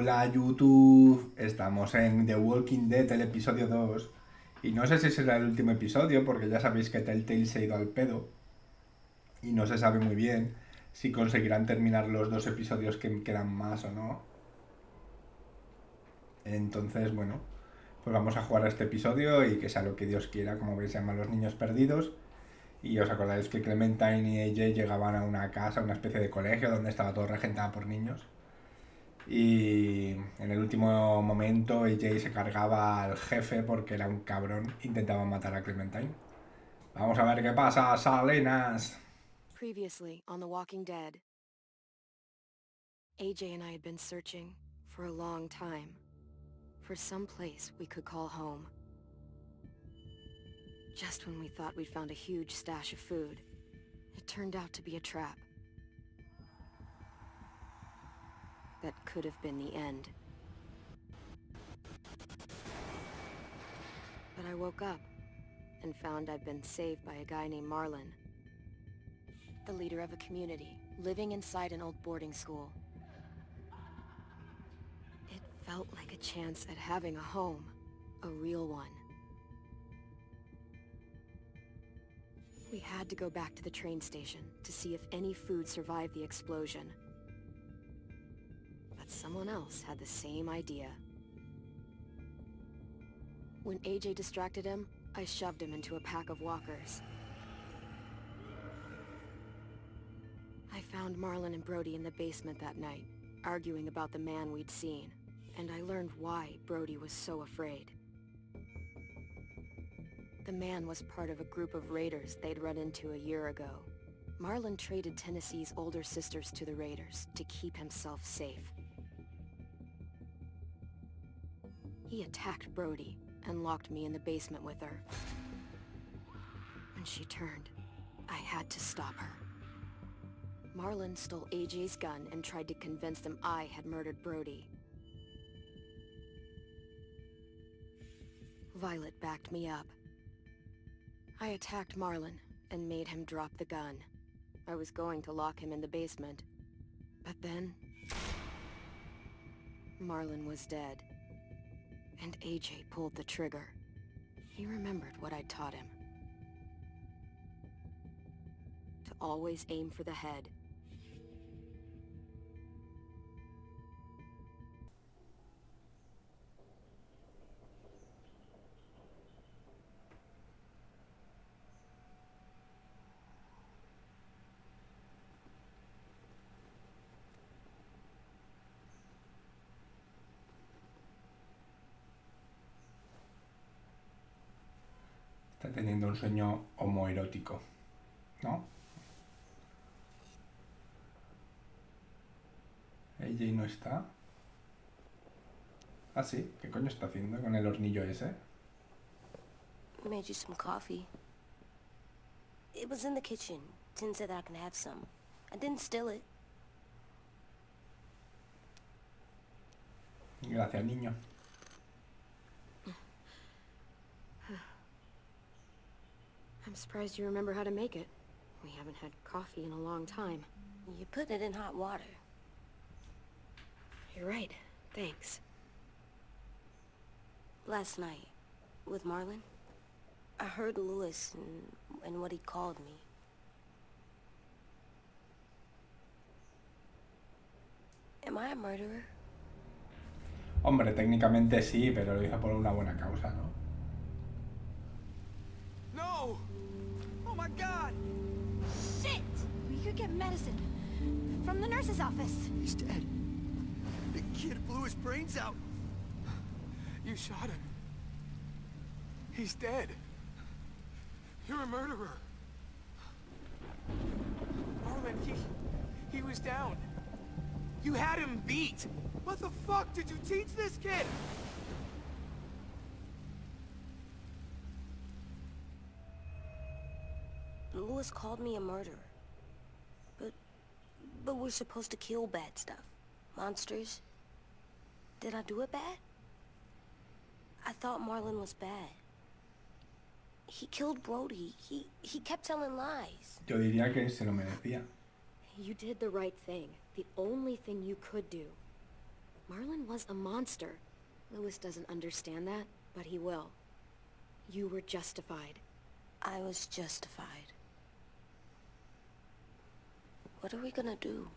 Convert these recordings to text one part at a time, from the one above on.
Hola YouTube, estamos en The Walking Dead, el episodio 2. Y no sé si será el último episodio, porque ya sabéis que Telltale se ha ido al pedo. Y no se sabe muy bien si conseguirán terminar los 2 episodios que quedan más o no. Entonces, bueno, pues vamos a jugar a este episodio y que sea lo que Dios quiera. Como veis, se llaman Los Niños Perdidos. Y os acordáis que Clementine y AJ llegaban a una casa, una especie de colegio donde estaba todo regentada por niños. Y en el último momento AJ se cargaba al jefe porque era un cabrón, intentaba matar a Clementine. Vamos a ver qué pasa, Salinas. Previously on The Walking Dead, AJ and I had been searching for a long time for some place we could call home. Just when we thought we'd found a huge stash of food, it turned out to be a trap. That could have been the end. But I woke up and found I'd been saved by a guy named Marlon, the leader of a community living inside an old boarding school. It felt like a chance at having a home, a real one. We had to go back to the train station to see if any food survived the explosion. But someone else had the same idea. When AJ distracted him, I shoved him into a pack of walkers. I found Marlon and Brody in the basement that night, arguing about the man we'd seen, and I learned why Brody was so afraid. The man was part of a group of raiders they'd run into a year ago. Marlon traded Tennessee's older sisters to the raiders to keep himself safe. He attacked Brody and locked me in the basement with her. When she turned, I had to stop her. Marlon stole AJ's gun and tried to convince them I had murdered Brody. Violet backed me up. I attacked Marlon and made him drop the gun. I was going to lock him in the basement. But then... Marlon was dead. And AJ pulled the trigger. He remembered what I'd taught him. To always aim for the head. Está teniendo un sueño homoerótico, ¿no? AJ no está. Ah, sí. ¿Qué coño está haciendo con el hornillo ese? Made you some coffee. It was in the kitchen. Tin said that I can have some. I didn't steal it. Gracias, niño. I'm surprised you remember how to make it. We haven't had coffee in a long time. You put it in hot water. You're right. Thanks. Last night, with Marlon, I heard Lewis and what he called me. Am I a murderer? Hombre, técnicamente sí, pero lo hizo por una buena causa, ¿no? No! Oh my God! Shit! We could get medicine from the nurse's office. He's dead. The kid blew his brains out. You shot him. He's dead. You're a murderer. Marlon, he was down. You had him beat. What the fuck did you teach this kid? Lewis called me a murderer. But we're supposed to kill bad stuff. Monsters. Did I do it bad? I thought Marlon was bad. He killed Brody. He kept telling lies. Yo diría que se lo merecía. You did the right thing. The only thing you could do. Marlon was a monster. Louis doesn't understand that, but he will. You were justified. I was justified. What are we gonna do?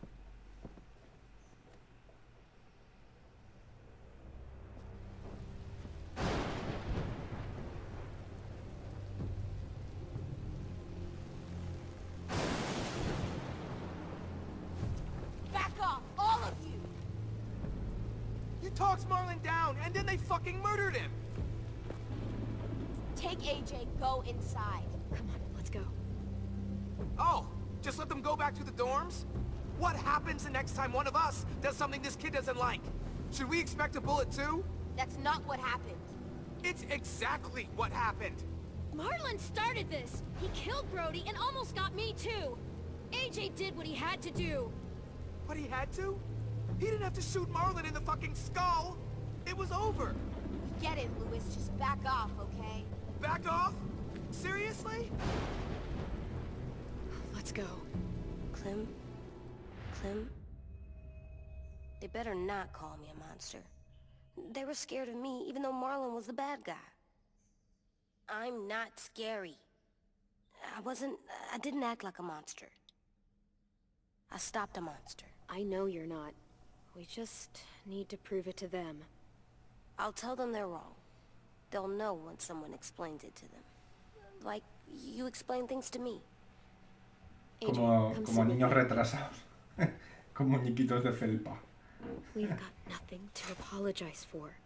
Back off, all of you! You talked Marlon down, and then they fucking murdered him! Take AJ, go inside. Come on, let's go. Oh, just let them go back to the dorms? What happens the next time one of us does something this kid doesn't like? Should we expect a bullet too? That's not what happened. It's exactly what happened! Marlon started this! He killed Brody and almost got me too! AJ did what he had to do! What he had to? He didn't have to shoot Marlon in the fucking skull! It was over! We get it, Louis. Just back off, okay? Back off? Seriously? Let's go. Clem? They better not call me a monster. They were scared of me, even though Marlon was the bad guy. I'm not scary. I didn't act like a monster. I stopped a monster. I know you're not. We just need to prove it to them. I'll tell them they're wrong. They'll know when someone explains it to them. Like, you explain things to me. AJ, Como, come como sit with niños me. retrasados. Como muñequitos de felpa. We've got nothing to apologize for.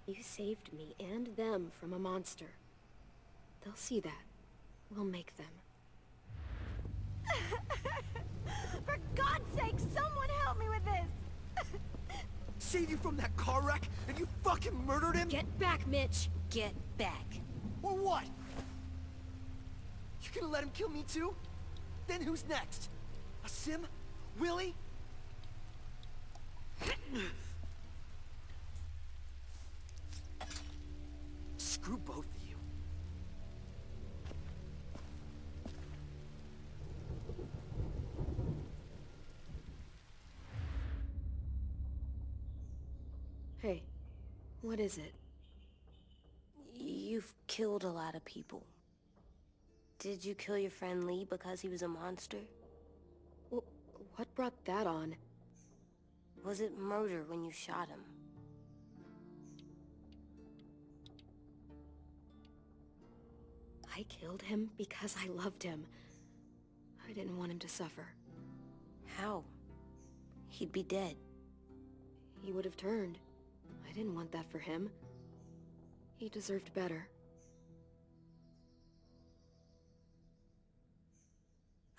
You saved me and them from a monster. They'll see that. We'll make them. For God's sake, someone help me with this! Saved you from that car wreck, and you fucking murdered him? Get back, Mitch! Get back. Or what? You gonna let him kill me too? Then who's next? A Sim? Willie? Screw both of you. Hey, what is it? You've killed a lot of people. Did you kill your friend Lee because he was a monster? What brought that on? Was it murder when you shot him? I killed him because I loved him. I didn't want him to suffer. How? He'd be dead. He would have turned. I didn't want that for him. He deserved better.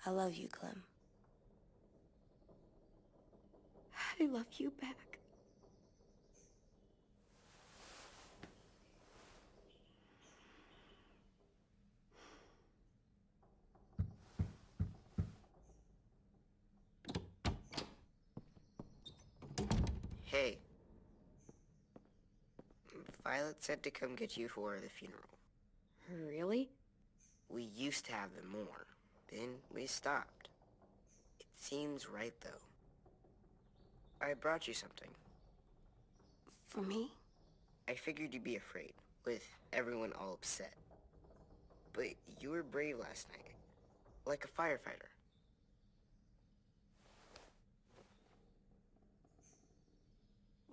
I love you, Clem. I love you back. Hey. Violet said to come get you for the funeral. Really? We used to have them more. Then we stopped. It seems right, though. I brought you something. For me? I figured you'd be afraid, with everyone all upset. But you were brave last night. Like a firefighter.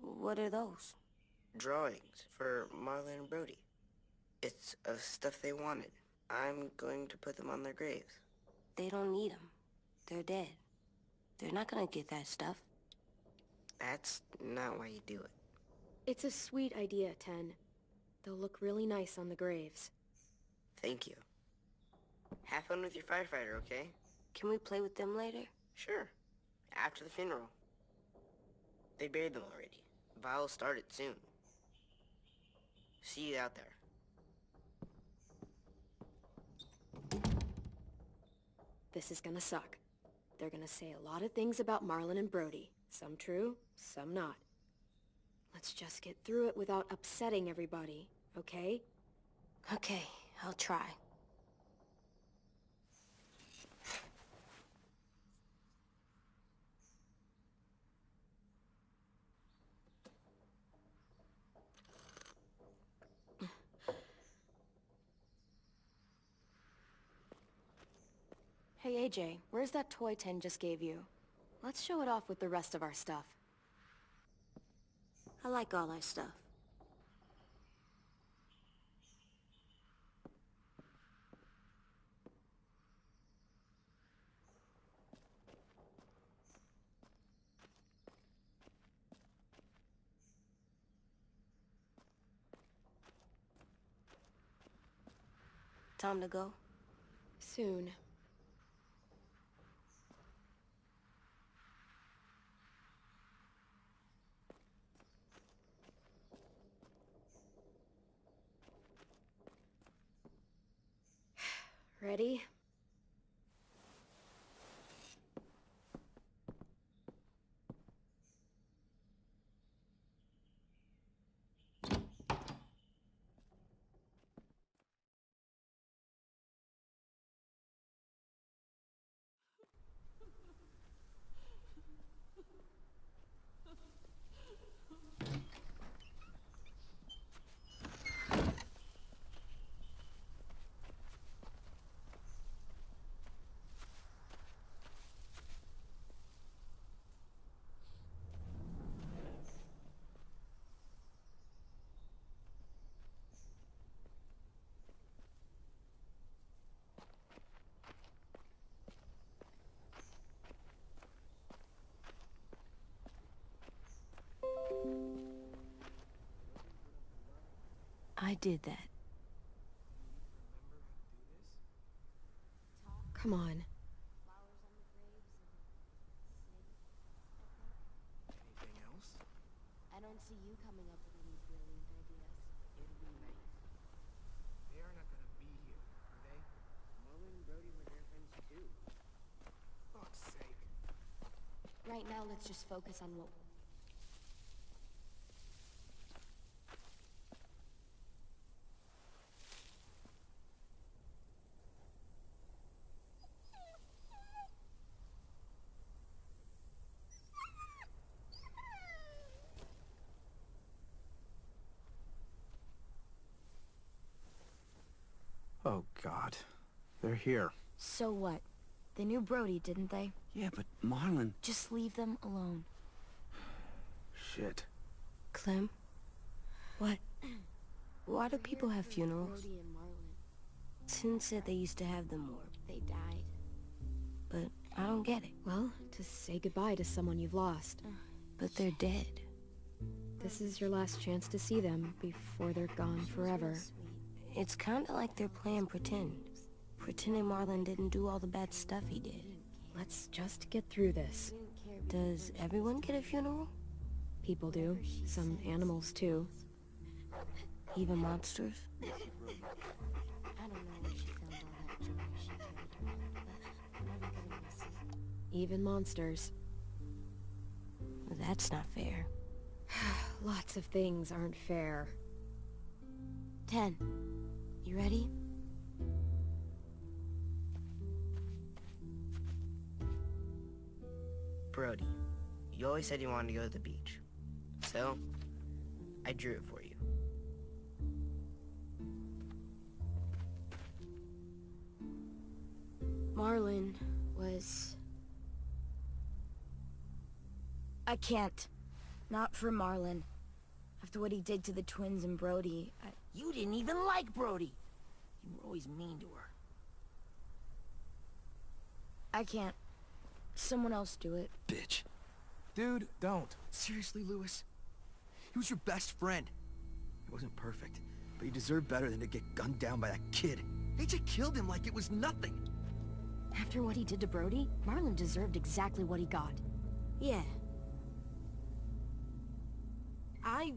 What are those? Drawings for Marlon and Brody. It's of stuff they wanted. I'm going to put them on their graves. They don't need them. They're dead. They're not gonna get that stuff. That's not why you do it. It's a sweet idea, Ten. They'll look really nice on the graves. Thank you. Have fun with your firefighter, okay? Can we play with them later? Sure. After the funeral. They buried them already. Vi'll start it soon. See you out there. This is gonna suck. They're gonna say a lot of things about Marlon and Brody. Some true, some not. Let's just get through it without upsetting everybody, okay? Okay, I'll try. Hey AJ, where's that toy Ten just gave you? Let's show it off with the rest of our stuff. I like all our stuff. Time to go? Soon. Ready? I did that. Come on. Anything else? I don't see you coming up with any brilliant ideas. It'll be nice. They are not gonna be here, are they? Marlon and Brody were their friends too. Fuck's sake. Right now, let's just focus on what... Oh, God. They're here. So what? They knew Brody, didn't they? Yeah, but Marlon... Just leave them alone. Shit. Clem? What? Why do people have funerals? Brody and Marlon. Tin said they used to have them more. They died. But I don't get it. Well, to say goodbye to someone you've lost. But they're dead. This is your last chance to see them before they're gone forever. It's kinda like they're playing pretend. Pretending Marlon didn't do all the bad stuff he did. Let's just get through this. Does everyone get a funeral? People do. Some animals too. Even monsters? I don't know where she found all that joy she carried, but everybody misses it. Even monsters. That's not fair. Lots of things aren't fair. 10. You ready? Brody, you always said you wanted to go to the beach. So, I drew it for you. Marlon was... I can't. Not for Marlon. After what he did to the twins and Brody, You didn't even like Brody. You were always mean to her. I can't. Someone else do it. Bitch. Dude, don't. Seriously, Lewis? He was your best friend. He wasn't perfect, but he deserved better than to get gunned down by that kid. AJ killed him like it was nothing. After what he did to Brody, Marlon deserved exactly what he got. Yeah. I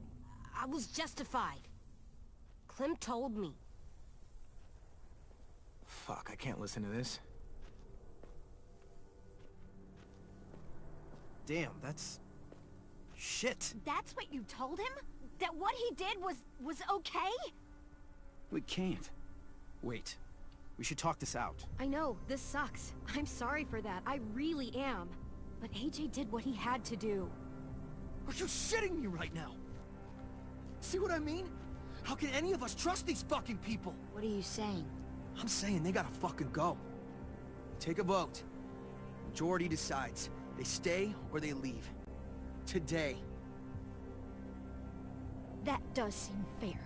was justified. Clem told me. Fuck, I can't listen to this. Damn, that's... shit. That's what you told him? That what he did was okay? We can't. Wait. We should talk this out. I know, this sucks. I'm sorry for that, I really am. But AJ did what he had to do. Are you shitting me right now? See what I mean? How can any of us trust these fucking people? What are you saying? I'm saying they gotta fucking go. Take a vote. Majority decides. They stay or they leave. Today. That does seem fair.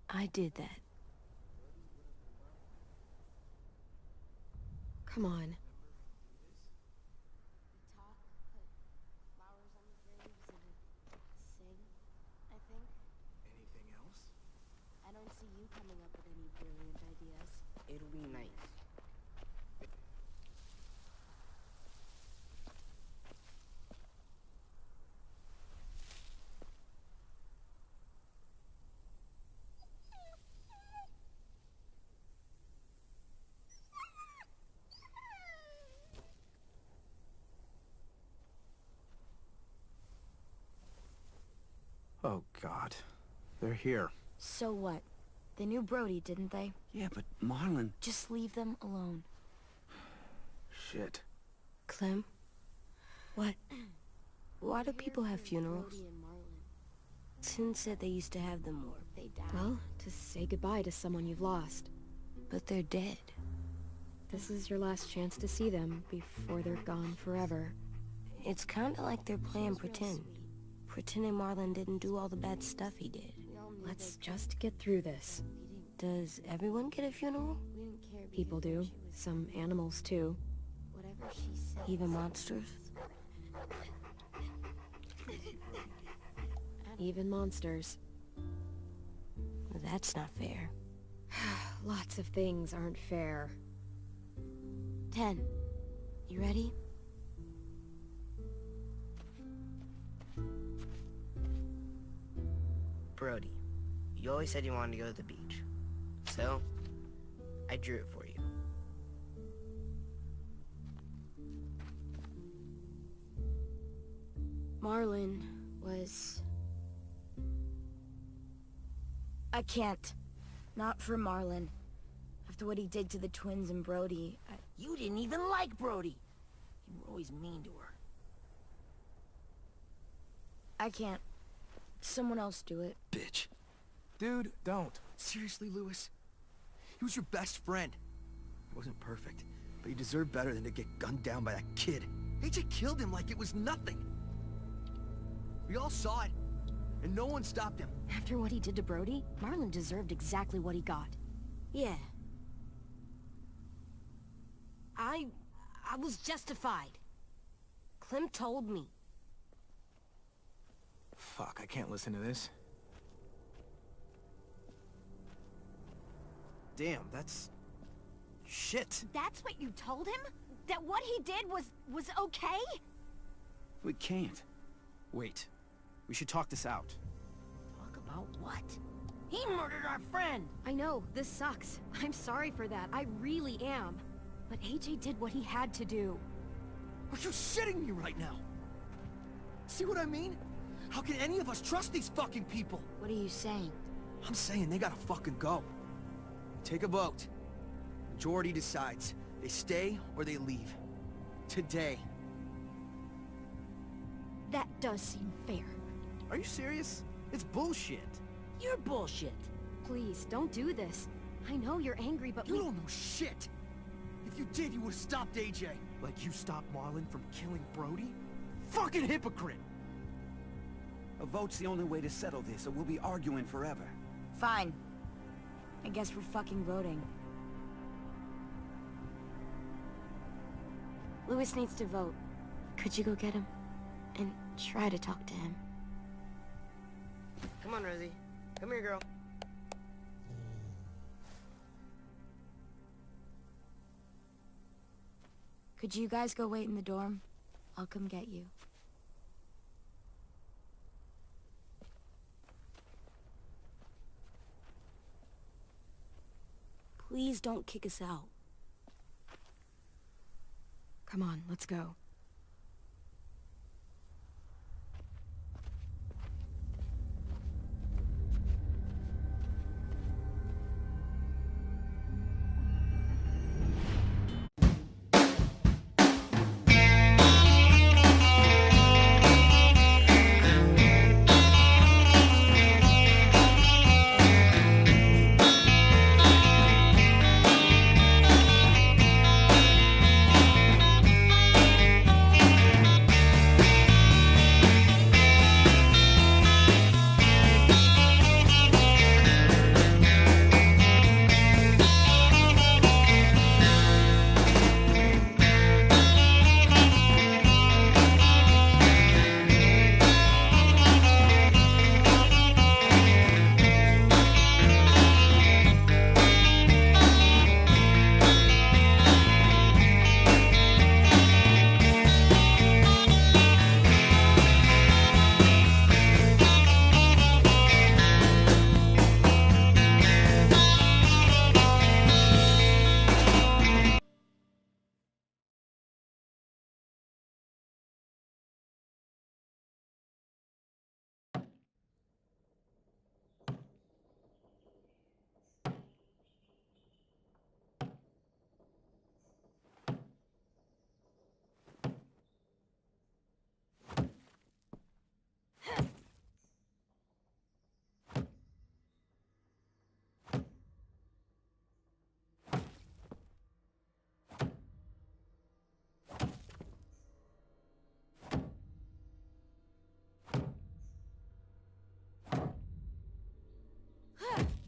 I did that. Come on. Talk, put flowers on the graves, and sing, I think. Anything else? I don't see you coming up with any brilliant ideas. It'll be nice. Oh, God. They're here. So what? They knew Brody, didn't they? Yeah, but Marlon... Just leave them alone. Shit. Clem? What? Why do people have funerals? Sin said they used to have them more. They died. Well, to say goodbye to someone you've lost. But they're dead. This is your last chance to see them before they're gone forever. It's kinda like they're playing pretend. Pretending Marlon didn't do all the bad stuff he did. Let's just get through this. Does everyone get a funeral? People do. Some animals, too. Even monsters? Even monsters. That's not fair. Lots of things aren't fair. 10. You ready? Brody, you always said you wanted to go to the beach. So, I drew it for you. Marlon was... I can't. Not for Marlon. After what he did to the twins and Brody, You didn't even like Brody. You were always mean to her. I can't. Someone else do it. Bitch. Dude, don't. Seriously, Lewis? He was your best friend. He wasn't perfect, but he deserved better than to get gunned down by that kid. AJ killed him like it was nothing. We all saw it, and no one stopped him. After what he did to Brody, Marlon deserved exactly what he got. Yeah. I was justified. Clem told me. Fuck, I can't listen to this. Damn, that's... shit. That's what you told him? That what he did was okay? We can't. Wait. We should talk this out. Talk about what? He murdered our friend! I know, this sucks. I'm sorry for that. I really am. But AJ did what he had to do. Are you shitting me right now? See what I mean? How can any of us trust these fucking people? What are you saying? I'm saying they gotta fucking go. Take a vote. Majority decides. They stay or they leave. Today. That does seem fair. Are you serious? It's bullshit. You're bullshit. Please, don't do this. I know you're angry, but You don't know shit! If you did, you would've stopped AJ. Like you stopped Marlon from killing Brody? Fucking hypocrite! A vote's the only way to settle this, or we'll be arguing forever. Fine. I guess we're fucking voting. Lewis needs to vote. Could you go get him? And try to talk to him. Come on, Rosie. Come here, girl. Could you guys go wait in the dorm? I'll come get you. Please don't kick us out. Come on, let's go.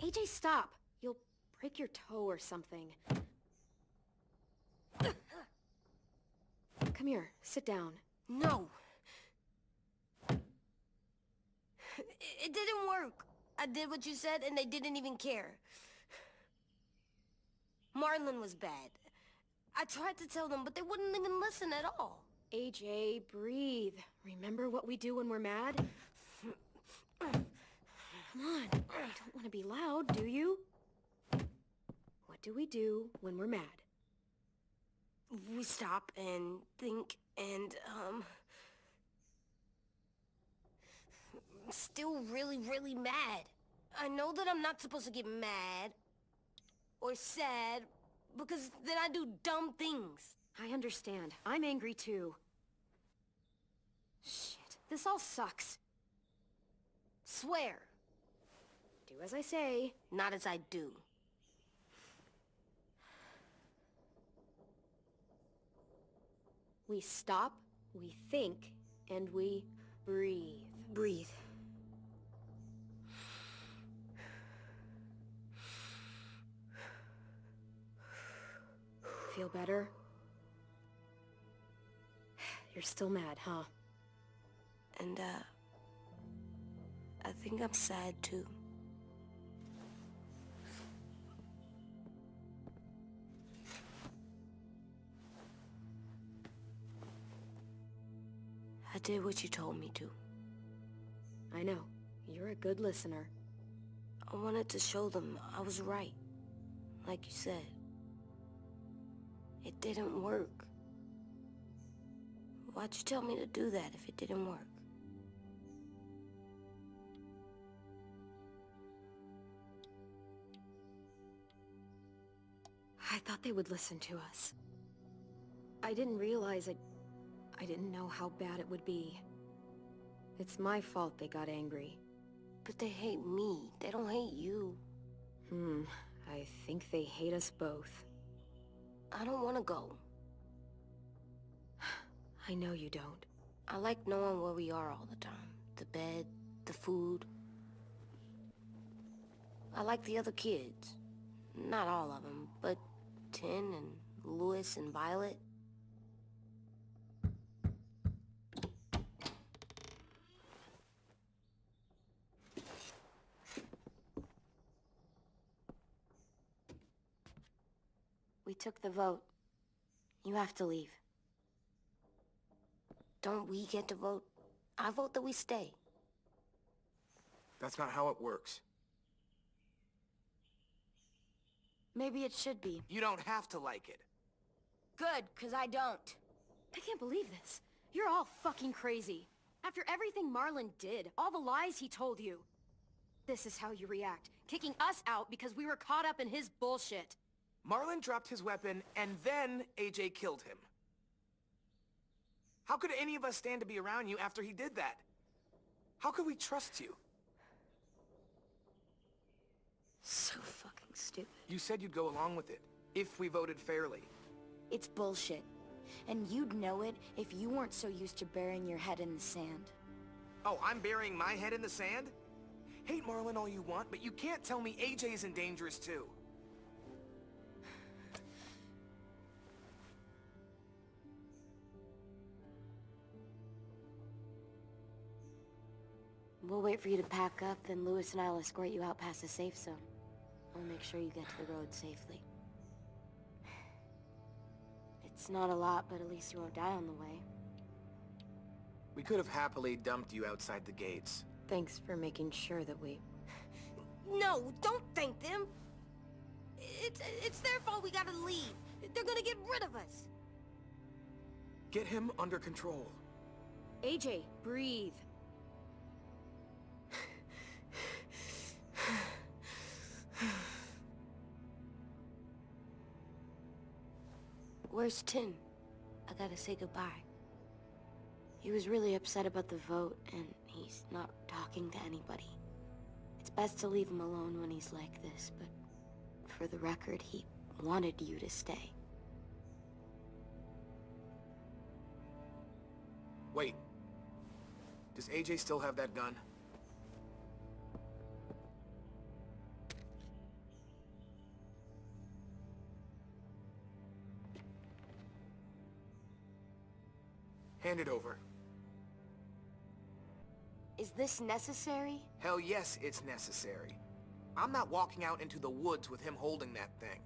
AJ, stop! You'll break your toe or something. Come here, sit down. No. It didn't work. I did what you said and they didn't even care. Marlon was bad. I tried to tell them, but they wouldn't even listen at all. AJ, breathe. Remember what we do when we're mad? Come on, you don't want to be loud, do you? What do we do when we're mad? We stop and think and, I'm still really, really mad. I know that I'm not supposed to get mad or sad because then I do dumb things. I understand. I'm angry too. Shit, this all sucks. Swear. Do as I say. Not as I do. We stop, we think, and we breathe. Breathe. Feel better? You're still mad, huh? And, I think I'm sad too. I did what you told me to. I know. You're a good listener. I wanted to show them I was right. Like you said. It didn't work. Why'd you tell me to do that if it didn't work? I thought they would listen to us. I didn't realize I didn't know how bad it would be. It's my fault they got angry. But they hate me. They don't hate you. I think they hate us both. I don't want to go. I know you don't. I like knowing where we are all the time. The bed, the food. I like the other kids. Not all of them, but Tin and Louis and Violet. We took the vote. You have to leave. Don't we get to vote? I vote that we stay. That's not how it works. Maybe it should be. You don't have to like it. Good, 'cause I don't. I can't believe this. You're all fucking crazy. After everything Marlon did, all the lies he told you. This is how you react, kicking us out because we were caught up in his bullshit. Marlon dropped his weapon, and then AJ killed him. How could any of us stand to be around you after he did that? How could we trust you? So fucking stupid. You said you'd go along with it, if we voted fairly. It's bullshit. And you'd know it if you weren't so used to burying your head in the sand. Oh, I'm burying my head in the sand? Hate Marlon all you want, but you can't tell me AJ isn't dangerous too. We'll wait for you to pack up, then Lewis and I'll escort you out past the safe zone. We'll make sure you get to the road safely. It's not a lot, but at least you won't die on the way. We could have happily dumped you outside the gates. Thanks for making sure that we... No, don't thank them! It's their fault we gotta leave. They're gonna get rid of us. Get him under control. AJ, breathe. Where's Tim? I gotta say goodbye. He was really upset about the vote, and he's not talking to anybody. It's best to leave him alone when he's like this, but for the record, he wanted you to stay. Wait. Does AJ still have that gun? Hand it over. Is this necessary? Hell yes, it's necessary. I'm not walking out into the woods with him holding that thing.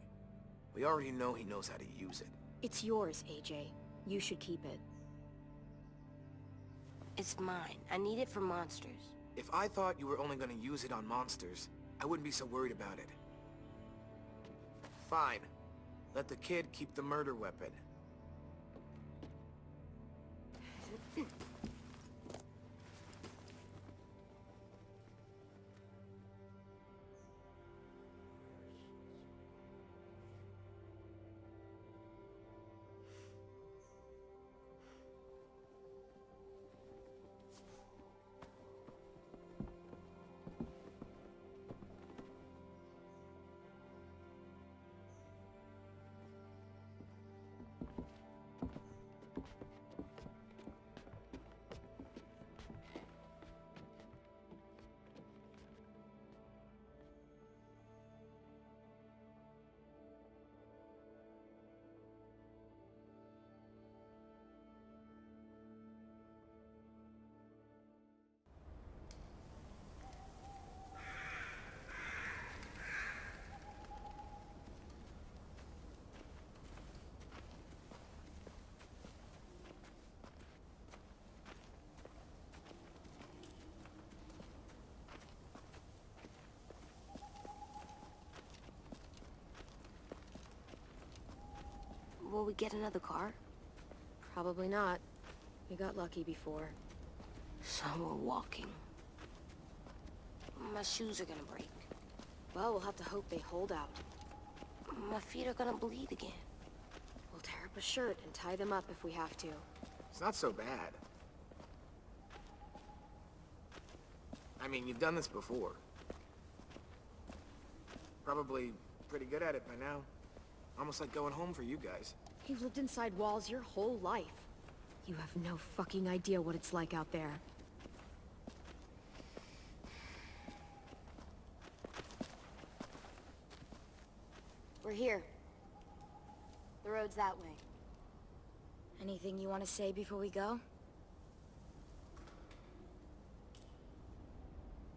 We already know he knows how to use it. It's yours, AJ. You should keep it. It's mine. I need it for monsters. If I thought you were only gonna use it on monsters, I wouldn't be so worried about it. Fine. Let the kid keep the murder weapon. Will we get another car? Probably not. We got lucky before. So we're walking. My shoes are gonna break. Well, we'll have to hope they hold out. My feet are gonna bleed again. We'll tear up a shirt and tie them up if we have to. It's not so bad. I mean, you've done this before. Probably pretty good at it by now. Almost like going home for you guys. You've lived inside walls your whole life. You have no fucking idea what it's like out there. We're here. The road's that way. Anything you want to say before we go?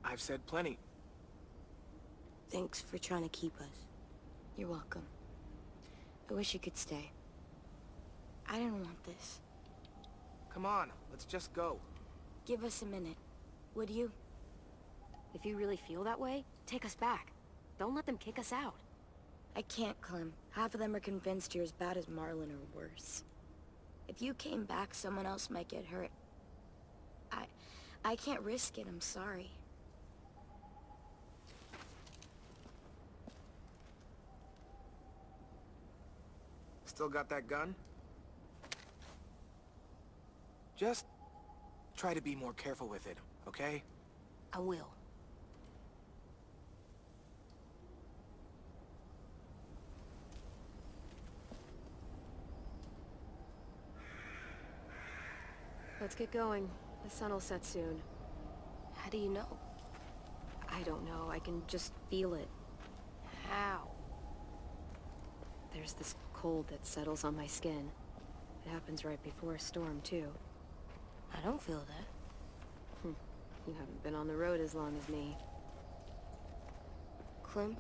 I've said plenty. Thanks for trying to keep us. You're welcome. I wish you could stay. I didn't want this. Come on, let's just go. Give us a minute, would you? If you really feel that way, take us back. Don't let them kick us out. I can't, Clem. Half of them are convinced you're as bad as Marlin or worse. If you came back, someone else might get hurt. I can't risk it, I'm sorry. Still got that gun? Just try to be more careful with it, okay? I will. Let's get going. The sun will set soon. How do you know? I don't know. I can just feel it. How? There's this cold that settles on my skin. It happens right before a storm, too. I don't feel that. You haven't been on the road as long as me. Clem?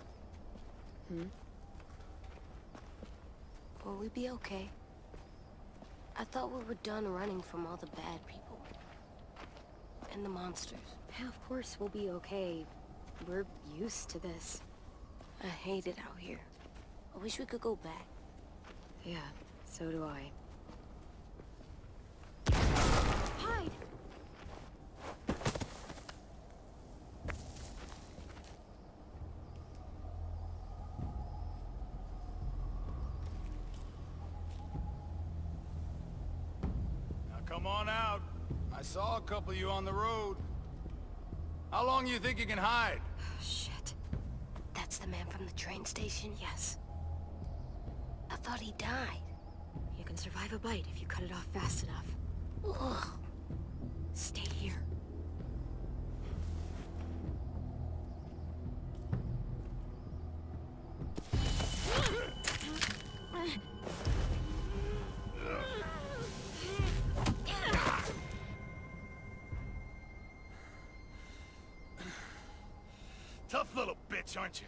Will we be okay? I thought we were done running from all the bad people. And the monsters. Yeah, of course we'll be okay. We're used to this. I hate it out here. I wish we could go back. Yeah, so do I. Hide! Now come on out. I saw a couple of you on the road. How long you think you can hide? Shit. That's the man from the train station? Yes. I thought he died. You can survive a bite if you cut it off fast enough. Ugh. Stay here. Tough little bitch, aren't you?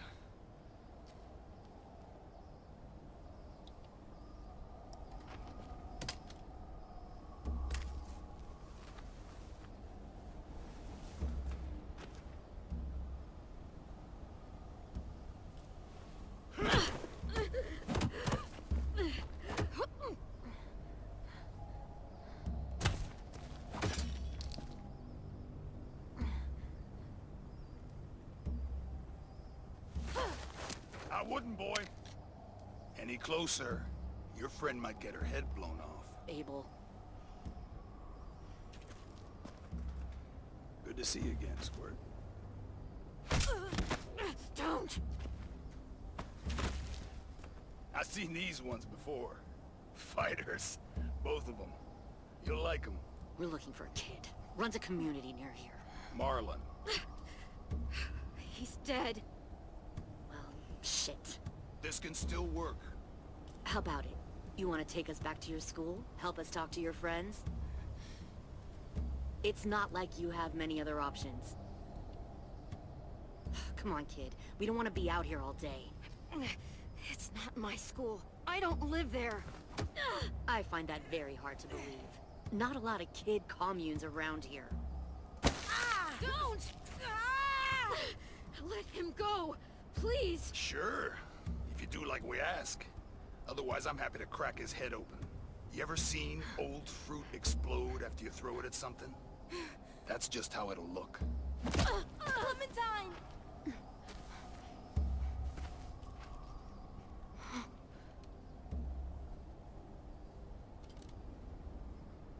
I wouldn't, boy. Any closer, your friend might get her head blown off. Abel. Good to see you again, Squirt. Don't! I've seen these ones before. Fighters. Both of them. You'll like them. We're looking for a kid. Runs a community near here. Marlin. He's dead. Well, shit. This can still work. How about it? You want to take us back to your school? Help us talk to your friends? It's not like you have many other options. Come on, kid. We don't want to be out here all day. It's not my school. I don't live there. I find that very hard to believe. Not a lot of kid communes around here. Don't! Let him go, please. Sure. If you do like we ask. Otherwise, I'm happy to crack his head open. You ever seen old fruit explode after you throw it at something? That's just how it'll look. Clementine!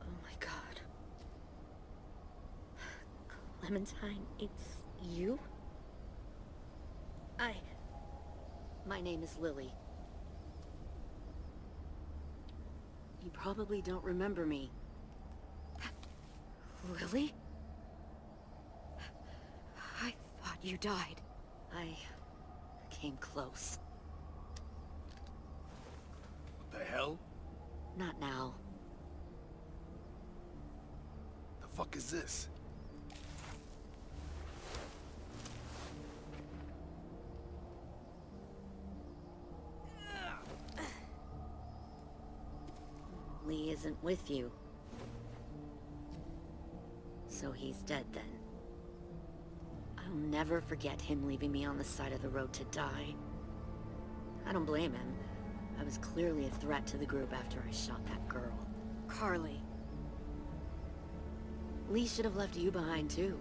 Oh my god. Clementine, it's you? My name is Lily. You probably don't remember me. Lily? I thought you died. I came close. What the hell? Not now. The fuck is this? Lee isn't with you. So he's dead then. I'll never forget him leaving me on the side of the road to die. I don't blame him. I was clearly a threat to the group after I shot that girl. Carly. Lee should have left you behind too.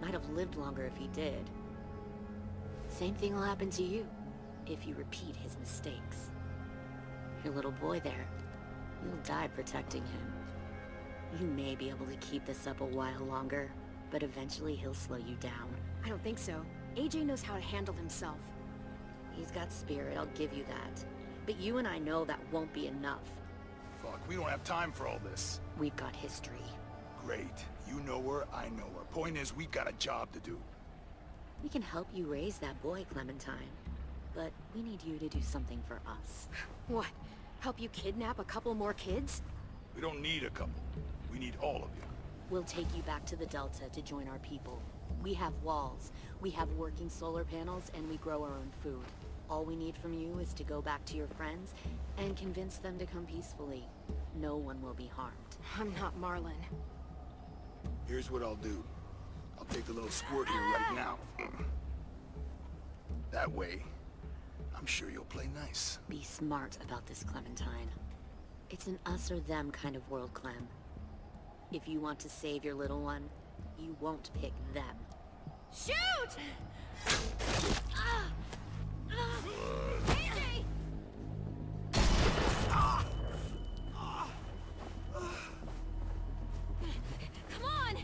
Might have lived longer if he did. Same thing will happen to you, if you repeat his mistakes. Your little boy there, you'll die protecting him. You may be able to keep this up a while longer, but eventually he'll slow you down. I don't think so. AJ knows how to handle himself. He's got spirit, I'll give you that. But you and I know that won't be enough. Fuck, we don't have time for all this. We've got history. Great. You know her, I know her. Point is, we've got a job to do. We can help you raise that boy, Clementine. But we need you to do something for us. What? Help you kidnap a couple more kids? We don't need a couple. We need all of you. We'll take you back to the Delta to join our people. We have walls, we have working solar panels, and we grow our own food. All we need from you is to go back to your friends and convince them to come peacefully. No one will be harmed. I'm not Marlon. Here's what I'll do. I'll take the little squirt here right now. That way, I'm sure you'll play nice. Be smart about this, Clementine. It's an us or them kind of world, Clem. If you want to save your little one, you won't pick them. Shoot! AJ! Come on!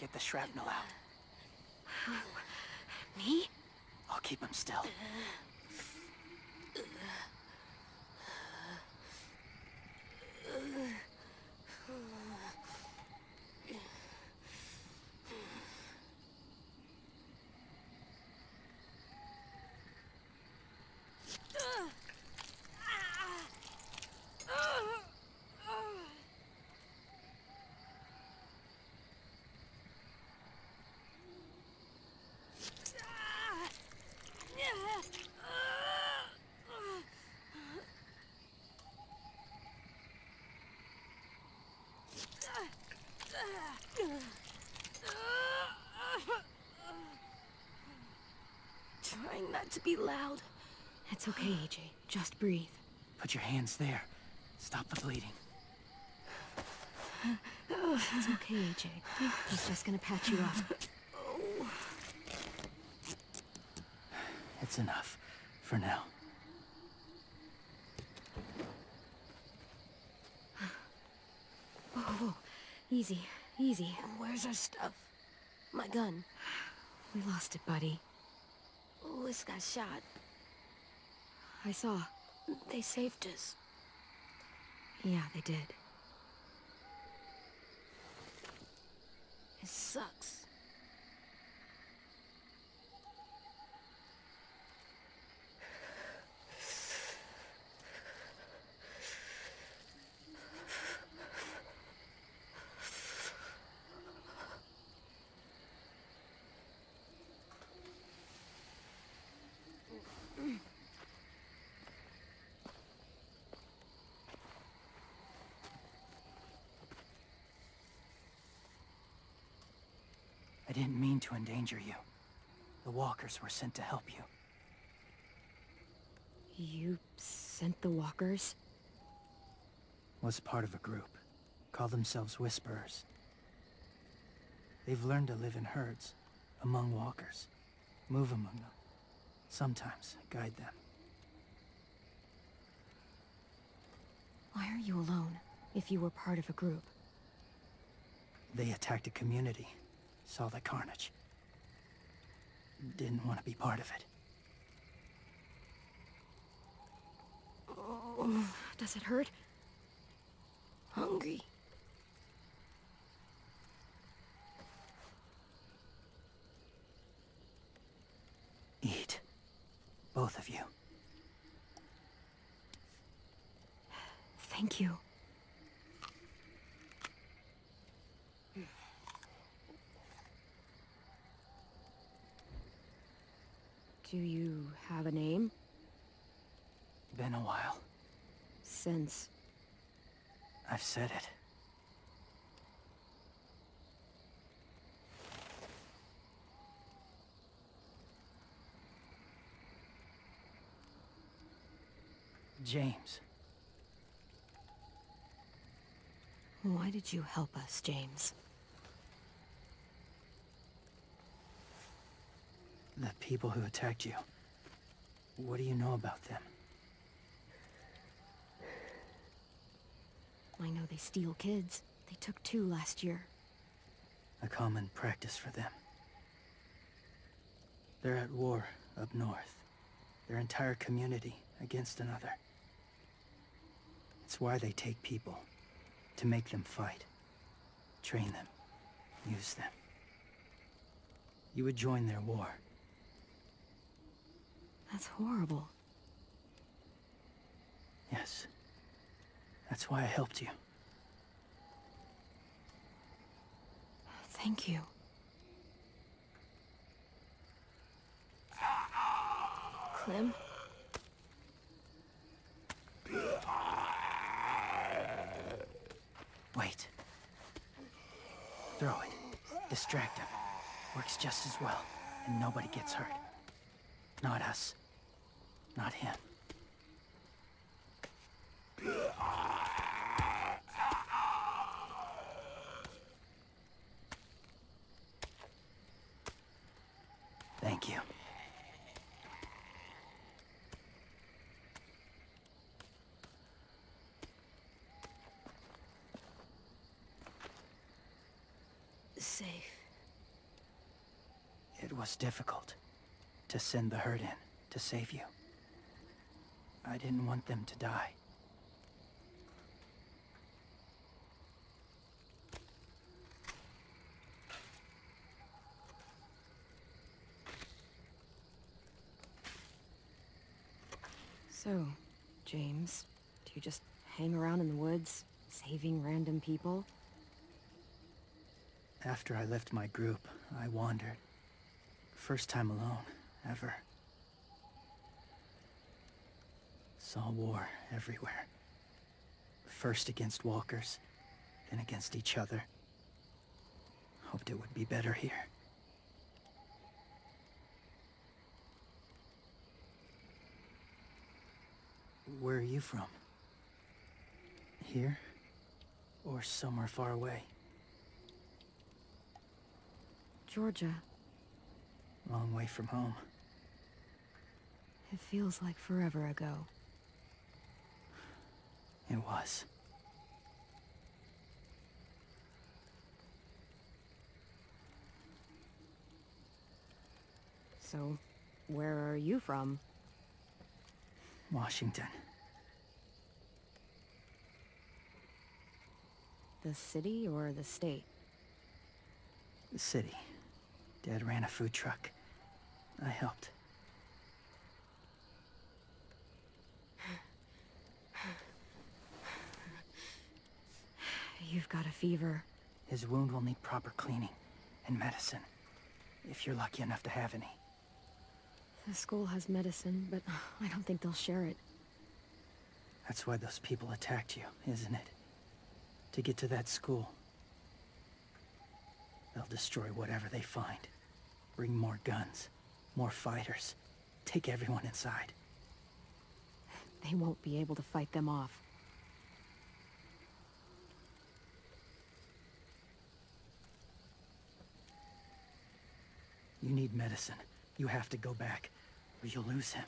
get the shrapnel out. Me? I'll keep him still. Trying not to be loud. It's okay, AJ. Just breathe. Put your hands there. Stop the bleeding. It's okay, AJ. He's just gonna patch you up. It's enough. For now. Whoa. Easy. Easy. Where's our stuff? My gun. We lost it, buddy. Louis got shot. I saw. They saved us. Yeah, they did. It sucks. I didn't mean to endanger you. The walkers were sent to help you. You sent the walkers? Was part of a group. Call themselves Whisperers. They've learned to live in herds, among walkers. Move among them. Sometimes guide them. Why are you alone, if you were part of a group? They attacked a community. Saw the carnage. Didn't want to be part of it. Does it hurt? Hungry. Eat. Both of you. Thank you. Do you have a name? Been a while. Since... I've said it. James. Why did you help us, James? The people who attacked you. What do you know about them? I know they steal kids. They took 2 last year. A common practice for them. They're at war up north. Their entire community against another. It's why they take people. To make them fight. Train them. Use them. You would join their war. That's horrible. Yes. That's why I helped you. Thank you. Clem? Wait. Throw it. Distract him. Works just as well, and nobody gets hurt. Not us. Not him. Thank you. Safe. It was difficult to send the herd in to save you. I didn't want them to die. So, James, do you just hang around in the woods, saving random people? After I left my group, I wandered. First time alone, ever. Saw war everywhere. First against walkers, then against each other. Hoped it would be better here. Where are you from? Here? Or somewhere far away? Georgia. Long way from home. It feels like forever ago. It was. So, where are you from? Washington. The city or the state? The city. Dad ran a food truck. I helped. You've got a fever. His wound will need proper cleaning and medicine, if you're lucky enough to have any. The school has medicine, but I don't think they'll share it. That's why those people attacked you, isn't it? To get to that school. They'll destroy whatever they find. Bring more guns, more fighters. Take everyone inside. They won't be able to fight them off. You need medicine. You have to go back, or you'll lose him.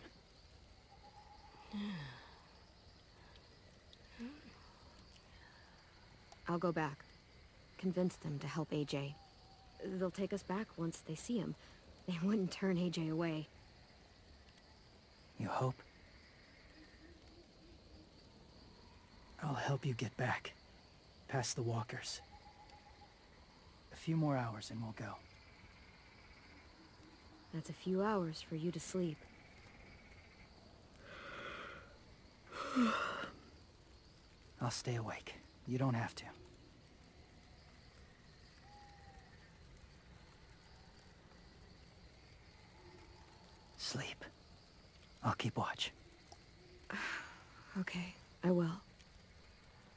I'll go back. Convince them to help AJ. They'll take us back once they see him. They wouldn't turn AJ away. You hope? I'll help you get back. Past the walkers. A few more hours and we'll go. That's a few hours for you to sleep. I'll stay awake. You don't have to. Sleep. I'll keep watch. Okay, I will.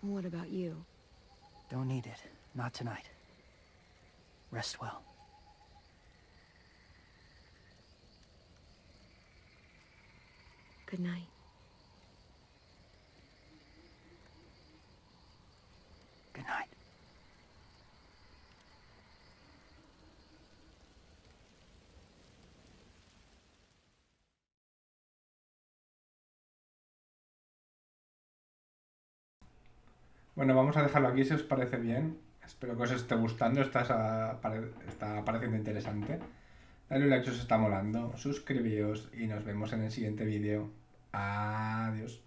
What about you? Don't need it. Not tonight. Rest well. Good night. Good night. Bueno, vamos a dejarlo aquí si os parece bien. Espero que os esté gustando, está pareciendo interesante. Dale un like si os está molando, suscribíos y nos vemos en el siguiente vídeo. Adiós.